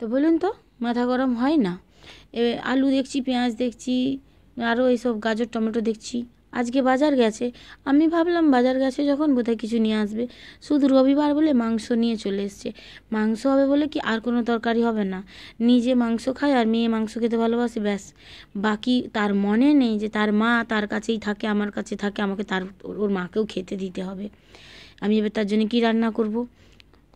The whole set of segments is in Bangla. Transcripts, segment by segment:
তো বলুন তো মাথা গরম হয় না? আলু দেখছি, পেঁয়াজ দেখছি, আরও এইসব গাজর টমেটো দেখছি। আজকে বাজার গেছে, আমি ভাবলাম বাজার গেছে যখন বোধহয় কিছু নিয়ে আসবে। শুধু রবিবার বলে মাংস নিয়ে চলে এসছে। মাংস হবে বলে কি আর কোনো তরকারি হবে না? নিজে মাংস খায় আর মেয়ে মাংস খেতে ভালোবাসে, ব্যাস। বাকি তার মনে নেই যে তার মা তার কাছেই থাকে, আমার কাছে থাকে, আমাকে ওর মাকেও খেতে দিতে হবে। আমি এবার তার জন্য কী রান্না করব?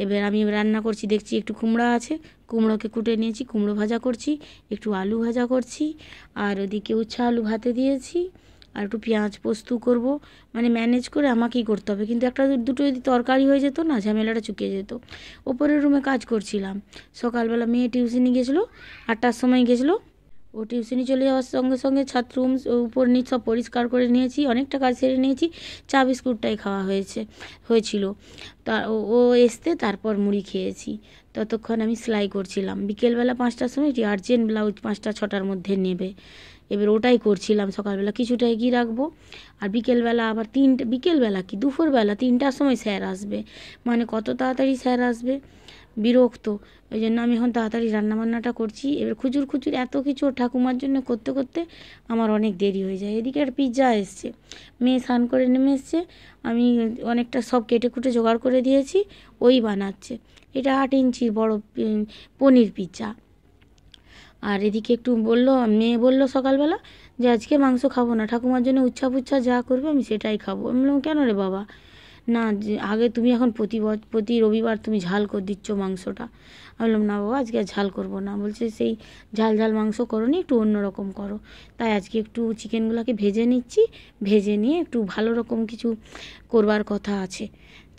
এবার আমি রান্না করছি, দেখছি একটু কুমড়া আছে, কুমড়োকে কুটে নিয়েছি, কুমড়ো ভাজা করছি, একটু আলু ভাজা করছি, আর ওদিকে উচ্ছে আলু ভাতে দিয়েছি, আর একটু পেঁয়াজ পোস্ত করব। মানে ম্যানেজ করে আমাকেই করতে হবে, কিন্তু একটা দুটো যদি তরকারি হয়ে যেত না, ঝামেলাটা চুকিয়ে যেত। ওপরের রুমে কাজ করছিলাম, সকালবেলা মেয়ে টিউশনি গেছিলো, 8টার সময় গেছিলো। ও টিউশনি চলে যাওয়ার সঙ্গে সঙ্গে ছাদ রুম উপর নিচ সব পরিষ্কার করে নিয়েছি, অনেকটা কাজ সেরে নিয়েছি। চা বিস্কুটটাই খাওয়া হয়েছিল। ও এসতে তারপর মুড়ি খেয়েছি। ততক্ষণ আমি সেলাই করছিলাম। বিকেলবেলা 5টার সময় এটি আর্জেন্ট ব্লাউজ 5টা 6টার মধ্যে নেবে, এবার ওটাই করছিলাম। সকালবেলা কিছুটা এগিয়ে রাখবো, আর বিকেলবেলা আবার বিকেলবেলা কি দুপুরবেলা 3টার সময় স্যার আসবে। মানে কত তাড়াতাড়ি স্যার আসবে, বিরক্ত। ওই জন্য আমি এখন তাড়াতাড়ি রান্নাবান্নাটা করছি। এবার খুচুর এত কিছু ঠাকুমার জন্য করতে করতে আমার অনেক দেরি হয়ে যায়। এদিকে আর পিৎজা এসছে, মেয়ে স্নান করে নেমে এসছে, আমি অনেকটা সব কেটে কুটে জোগাড় করে দিয়েছি, ওই বানাচ্ছে। এটা 8 ইঞ্চির বড় পনির পিৎজা। আর এদিকে একটু মেয়ে বললো সকালবেলা যে আজকে মাংস খাবো না, ঠাকুমার জন্য উচ্ছা পুচ্ছা যা করবে আমি সেটাই খাবো। আমি বললাম কেন রে বাবা? না, যে আগে তুমি এখন প্রতি রবিবার তুমি ঝাল করে দিচ্ছ মাংসটা। আমি বললাম না বাবা, আজকে আর ঝাল করবো না। বলছে সেই ঝাল মাংস করো নি, একটু অন্যরকম করো। তাই আজকে একটু চিকেনগুলোকে ভেজে নিচ্ছি, ভেজে নিয়ে একটু ভালো রকম কিছু করবার কথা আছে,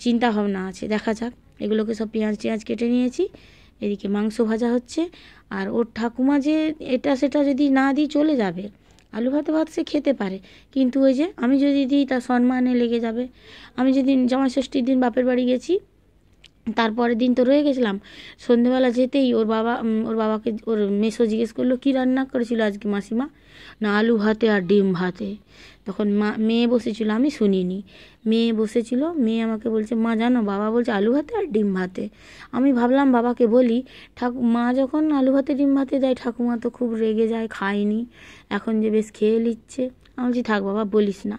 চিন্তা ভাবনা আছে, দেখা যাক। এগুলোকে সব পেঁয়াজ কেটে নিয়েছি, এদিকে মাংস ভাজা হচ্ছে। আর ওর ঠাকুমা যে এটা সেটা যদি না দিই চলে যাবে, আলু ভাত সে খেতে পারে, কিন্তু ওই যে আমি যদি দিই তার সম্মানে লেগে যাবে। আমি যেদিন জামাই ষষ্ঠীর দিন বাপের বাড়ি গেছি, তারপরের দিন তো রয়ে গেছিলাম, সন্ধেবেলা যেতেই ওর বাবাকে ওর মেসো জিজ্ঞেস করলো কী রান্না করেছিল আজকে মাসিমা? না, আলু ভাতে আর ডিম ভাতে। তখন মেয়ে বসেছিল, আমি শুনিনি। মেয়ে বসেছিল, মেয়ে আমাকে বলছে মা জানো বাবা বলছে আলু ভাতে আর ডিম ভাতে। আমি ভাবলাম বাবাকে বলি, মা যখন আলু ভাতে ডিম ভাতে দেয় ঠাকুমা তো খুব রেগে যায়, খায়নি, এখন যে বেশ খেয়ে নিচ্ছে। আমি বলছি থাক বাবা বলিস না।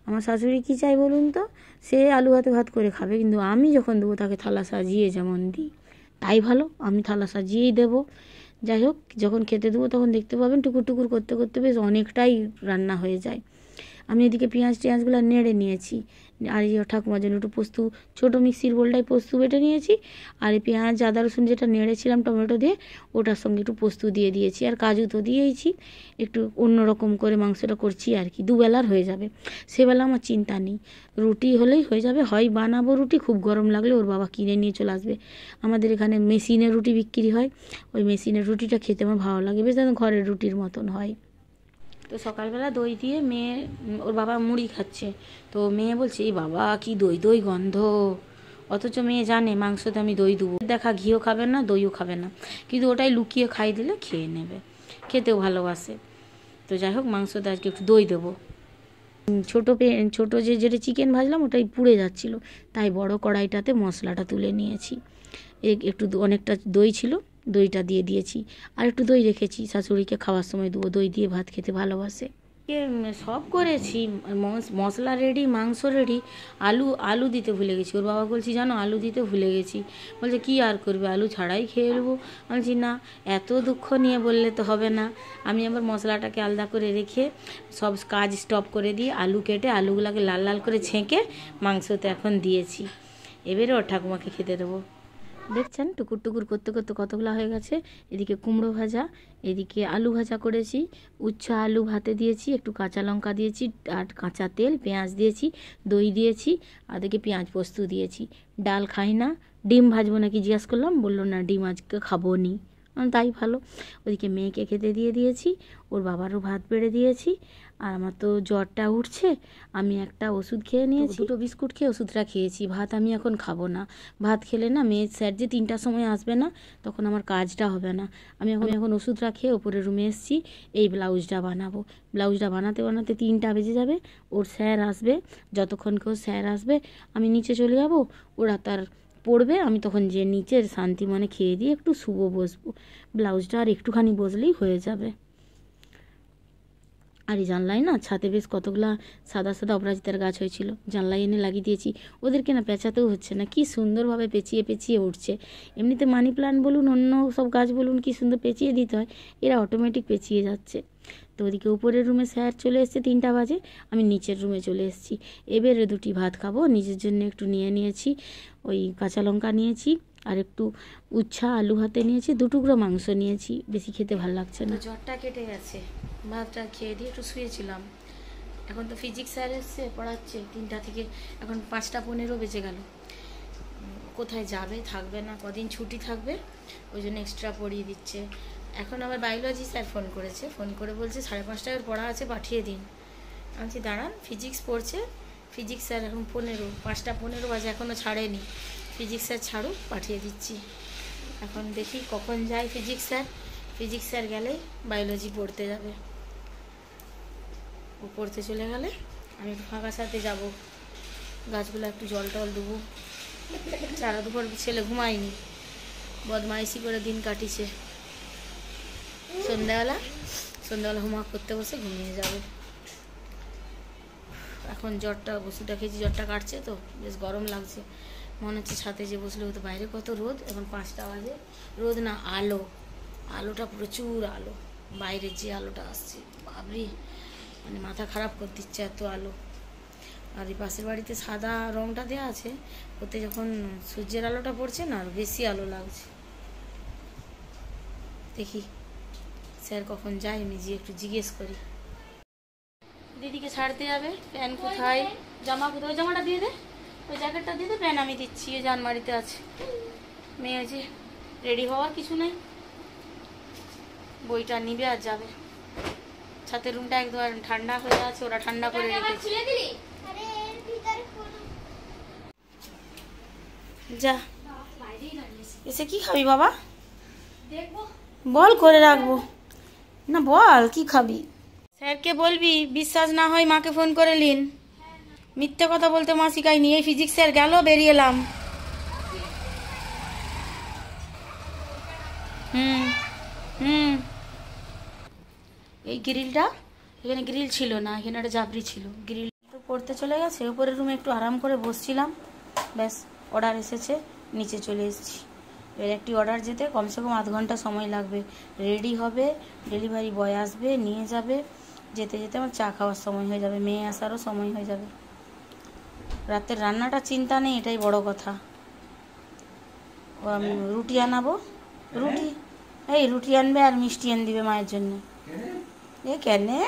আমার শাশুড়ি কী চাই বলুন তো? সে আলু ভাত করে খাবে, কিন্তু আমি যখন দেবো তাকে থালা সাজিয়ে যেমন দিই তাই ভালো, আমি থালা সাজিয়েই দেবো। যাই হোক, যখন খেতে দেবো তখন দেখতে পাবেন টুকুর করতে করতে বেশ অনেকটাই রান্না হয়ে যায়। আমি এদিকে পেঁয়াজগুলো নেড়ে নিয়েছি, আর এই ঠাকুমার জন্য একটু পোস্ত, ছোটো মিক্সির বোলটায় পোস্ত বেটে নিয়েছি, আর এই পেঁয়াজ আদা রসুন যেটা নেড়েছিলাম টমেটো দিয়ে, ওটার সঙ্গে একটু পোস্ত দিয়ে দিয়েছি, আর কাজু তো দিয়েইছি। একটু অন্যরকম করে মাংসটা করছি আর কি, দুবেলার হয়ে যাবে, সেবেলা আমার চিন্তা নেই। রুটি হলেই হয়ে যাবে, হয় বানাবো রুটি, খুব গরম লাগলে ওর বাবা কিনে নিয়ে চলে আসবে। আমাদের এখানে মেশিনের রুটি বিক্রি হয়, ওই মেশিনের রুটিটা খেতে আমার ভালো লাগে, বেশ ঘরের রুটির মতন হয়। তো সকালবেলা দই দিয়ে মেয়ে, ওর বাবা মুড়ি খাচ্ছে, তো মেয়ে বলছে এই বাবা কি দই গন্ধ, অথচ মেয়ে জানে মাংসতে আমি দই দেবো, দেখা ঘিও খাবে না দইও খাবে না, কিন্তু ওটাই লুকিয়ে খাই দিলে খেয়ে নেবে, খেতেও ভালোবাসে। তো যাই হোক, মাংসতে আজকে একটু দই দেবো। ছোটো যেটা চিকেন ভাজলাম ওটাই পুড়ে যাচ্ছিলো, তাই বড় কড়াইটাতে মশলাটা তুলে নিয়েছি। একটু অনেকটা দই ছিল, দইটা দিয়ে দিয়েছি, আর একটু দই রেখেছি, শাশুড়িকে খাওয়ার সময় দেবো, দই দিয়ে ভাত খেতে ভালোবাসে। সব করেছি, মশলা রেডি, মাংস রেডি, আলু দিতে ভুলে গেছি। ওর বাবা বলছি জানো আলু দিতে ভুলে গেছি। বলছে কি আর করবে, আলু ছাড়াই খেয়ে নেবো। বলছি না, এত দুঃখ নিয়ে বললে তো হবে না। আমি আবার মশলাটাকে আলাদা করে রেখে সব কাজ স্টপ করে দিয়ে আলু কেটে আলুগুলোকে লাল লাল করে ছেঁকে মাংসতে এখন দিয়েছি। এবারে ওর ঠাকুমাকে খেতে দেবো। দেখছেন টুকুর করতে করতে কতগুলো হয়ে গেছে। এদিকে কুমড়ো ভাজা, এদিকে আলু ভাজা করেছি, উচ্ছা আলু ভাতে দিয়েছি, একটু কাঁচা লঙ্কা দিয়েছি, আর কাঁচা তেল, পেঁয়াজ দিয়েছি, দই দিয়েছি, আর এদিকে পেঁয়াজ পোস্ত দিয়েছি। ডাল খাই না, ডিম ভাজবো নাকি জিজ্ঞাস করলাম, বললো না ডিম আজকে খাবো নি। তাই ভালো। ওদিকে মেয়েকে খেতে দিয়েছি, ওর বাবারও ভাত বেড়ে দিয়েছি, আর আমার তো জ্বরটা উঠছে, আমি একটা ওষুধ খেয়ে নিয়েছি, 2 বিস্কুট খেয়ে ওষুধটা খেয়েছি। ভাত আমি এখন খাবো না, ভাত খেলে না মেয়ে স্যার যে 3টার সময় আসবে না, তখন আমার কাজটা হবে না। আমি এখন ওষুধটা খেয়ে ওপরের রুমে এসেছি, এই ব্লাউজটা বানাবো। ব্লাউজটা বানাতে 3টা বেজে যাবে, ওর স্যার আসবে, যতক্ষণ কেউ স্যার আসবে আমি নিচে চলে যাব, ওরা তার পড়বে, আমি তখন যে নিচের শান্তি মনে খেয়ে দিয়ে একটু শুবো, বসবো। ব্লাউজটা আর একটুখানি বসলেই হয়ে যাবে। আর এই জানলায় না ছাদে বেশ কতগুলা সাদা সাদা অপরাজিতার গাছ হয়েছিল, জানলায় এনে লাগিয়ে দিয়েছি। ওদেরকে না পেঁচাতেও হচ্ছে না, কি সুন্দরভাবে পেঁচিয়ে পেঁচিয়ে উঠছে। এমনিতে মানি প্ল্যান্ট বলুন, অন্য সব গাছ বলুন, কি সুন্দর পেঁচিয়ে দিতে হয়, এরা অটোমেটিক পেঁচিয়ে যাচ্ছে। তো ওদিকে উপরের রুমে স্যার চলে এসছে 3টা বাজে, আমি নিচের রুমে চলে এসেছি। এবারে 2টি ভাত খাবো, নিজের জন্য একটু নিয়ে নিয়েছি, ওই কাঁচা লঙ্কা নিয়েছি, আর একটু উচ্ছা আলু হাতে নিয়েছি, 2 টুকরো মাংস নিয়েছি, বেশি খেতে ভালো লাগছে না। জ্বরটা কেটে গেছে, ভাতটা খেয়ে দিয়ে একটু শুয়েছিলাম। এখন তো ফিজিক্স স্যার এসছে, পড়াচ্ছে 3টা থেকে, এখন 5টা 15 বেজে গেল। কোথায় যাবে, থাকবে না, কদিন ছুটি থাকবে, ওই জন্য এক্সট্রা পড়িয়ে দিচ্ছে। এখন আবার বায়োলজি স্যার ফোন করেছে, ফোন করে বলছে 5:30টায় পড়া আছে, পাঠিয়ে দিন। আমি দাঁড়ান, ফিজিক্স পড়ছে, ফিজিক্স স্যার এখন 5টা 15 বাজে, এখনও ছাড়েনি। ফিজিক্স স্যার ছাড়ুক, পাঠিয়ে দিচ্ছি। এখন দেখি কখন যায় ফিজিক্স স্যার। ফিজিক্স স্যার গেলেই বায়োলজি পড়তে যাবে। ও পড়তে চলে গেলে আমি একটু ফাঁকা সাথে যাব, গাছগুলো একটু জল টল দেবো। সারা দুপুর ছেলে ঘুমায়নি, বদমাইশি করে দিন কাটিছে। সন্ধ্যাবেলা হোমওয়ার্ক করতে বসে ঘুমিয়ে যাবে। এখন জ্বরটা, ওষুধটা খেয়েছি, জ্বরটা কাটছে তো, বেশ গরম লাগছে, মনে হচ্ছে ছাদে যে বসলে হতো। বাইরে কত রোদ, এখন 5টা বাজে, রোদ না আলো, আলোটা প্রচুর আলো, বাইরের যে আলোটা আসছে বাবরি, মানে মাথা খারাপ করে দিচ্ছে এত আলো। আর এই পাশের বাড়িতে সাদা রংটা দেওয়া আছে, ওতে যখন সূর্যের আলোটা পড়ছে না, আর বেশি আলো লাগছে। দেখি স্যার কখন যায়, আমি যে একটু জিজ্ঞেস করি। দিদিকে ছাড়তে যাবে, প্যান কোথায়, জামা কোথায়, ওই জামাটা দিয়ে দে, ওই জ্যাকেটটা দিয়ে দে, প্যান আমি দিচ্ছি, ওই জানমারিতে আছে। মেয়ে যে রেডি হওয়ার কিছু নেই, বইটা নিবে আর যাবে। ছাতের রুমটা একদম ঠান্ডা হয়ে আছে, ওরা ঠান্ডা করে রেখেছে। যা, এসে কি খাবি বাবা, বল, করে রাখবো না, বল কি খাবি। স্যারকে বলবি, বিশ্বাস না হয় মাকে ফোন করে নিন। মিথ্যে কথা বলতে মা শিখাইনি। এই ফিজিক্স স্যার গেল, বেরিয়ে এলাম। এই গ্রিলটা, এখানে গ্রিল ছিল না, এখানে একটা জাবরি ছিল। গ্রিল তো পড়তে চলে গেছে, উপরের রুমে একটু আরাম করে বসছিলাম, ব্যাস অর্ডার এসেছে, নিচে চলে এসেছি। এর একটি অর্ডার যেতে কমসে কম আধ ঘন্টা সময় লাগবে। রেডি হবে, ডেলিভারি বয় আসবে, নিয়ে যাবে, যেতে যেতে আমার চা খাওয়ার সময় হয়ে যাবে, মেয়ে আসারও সময় হয়ে যাবে। রাতের রান্নাটা চিন্তা নেই, এটাই বড় কথা। আমি রুটি আনাবো, রুটি, এই রুটি আনবে আর মিষ্টি এনে দিবে মায়ের জন্য। এ কেনে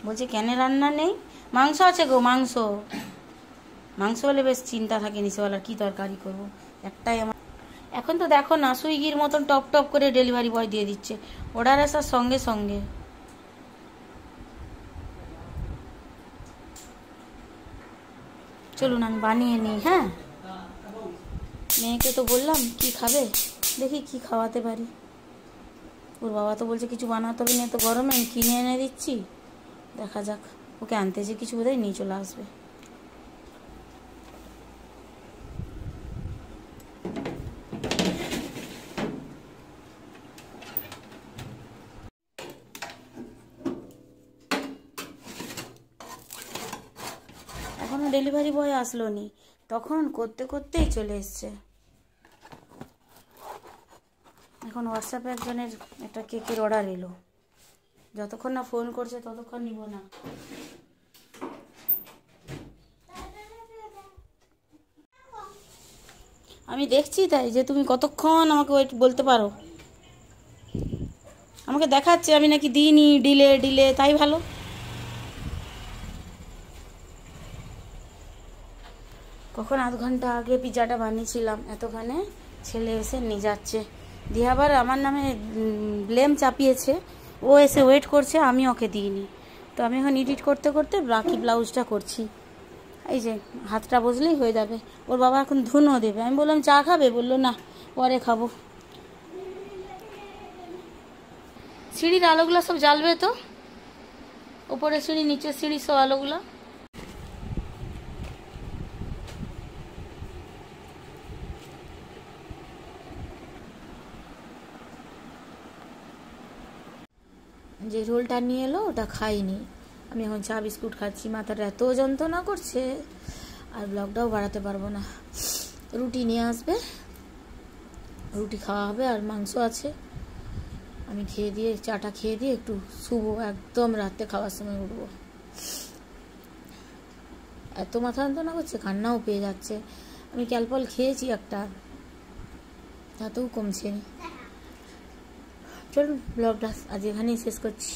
বলছে, কেনে রান্না নেই, মাংস আছে গো, মাংস হলে বেশ চিন্তা থাকে, নিচেওয়ালার কী তরকারি করবো, একটাই আমার। এখন তো দেখো না, সুইগির মতন টপ টপ করে ডেলিভারি বয় দিয়ে দিচ্ছে, অর্ডার আসার সঙ্গে সঙ্গে। চলুন আমি বানিয়ে নিই। হ্যাঁ, মেয়েকে তো বললাম কি খাবে, দেখি কি খাওয়াতে পারি। ওর বাবা তো বলছে কিছু বানাতে হবে না, তো গরমে আমি কিনে এনে দিচ্ছি, দেখা যাক। ওকে আনতে যে কিছু বোধহয় নিয়ে চলে আসবে। এখনো ডেলিভারি বয় আসলো নি, তখন করতে করতেই চলে এসছে। এখন হোয়াটসঅ্যাপে একজনের একটা কেকের অর্ডার এলো, যতক্ষণ না ফোন করছে ততক্ষণ নিব না। আমি দেখছি তাই যে তুমি কতক্ষণ আমাকে ওয়েট বলতে পারো। আমাকে দেখাচ্ছে আমি নাকি দিইনি, ডিলে, তাই ভালো। কখন আধ ঘন্টা আগে পিৎজাটা বানিয়েছিলাম, এতক্ষণে ছেলে এসে নিয়ে যাচ্ছে, দিয়ে আবার আমার নামে ব্লেম চাপিয়েছে। ও এসে ওয়েট করছে, আমি ওকে দিইনি। তো আমি এখন এডিট করতে করতে বাকি ব্লাউজটা করছি। এই যে হাতটা বসলেই হয়ে যাবে। ওর বাবা এখন ধুনও দেবে, আমি বললাম চা খাবে, বললো না পরে খাবো। সিঁড়ির আলোগুলো সব জ্বালবে তো, ওপরে সিঁড়ি নিচের সিঁড়ি সব আলোগুলো। যে রোলটা নিয়ে এলো ওটা খাইনি, আমি এখন চা বিস্কুট খাচ্ছি। মাথাটা এত যন্ত্রণা করছে, আর ব্লগটাও বাড়াতে পারবো না। রুটি নিয়ে আসবে, রুটি খাওয়া হবে, আর মাংস আছে। আমি খেয়ে দিয়ে, চাটা খেয়ে দিয়ে একটু শুবো, একদম রাতে খাওয়ার সময় উঠবো। এত মাথা যন্ত্রণা করছে, কান্নাও পেয়ে যাচ্ছে। আমি ক্যালপল খেয়েছি একটা, তাতেও কমছে। চলুন ব্লগটা আজ এখানেই শেষ করছি।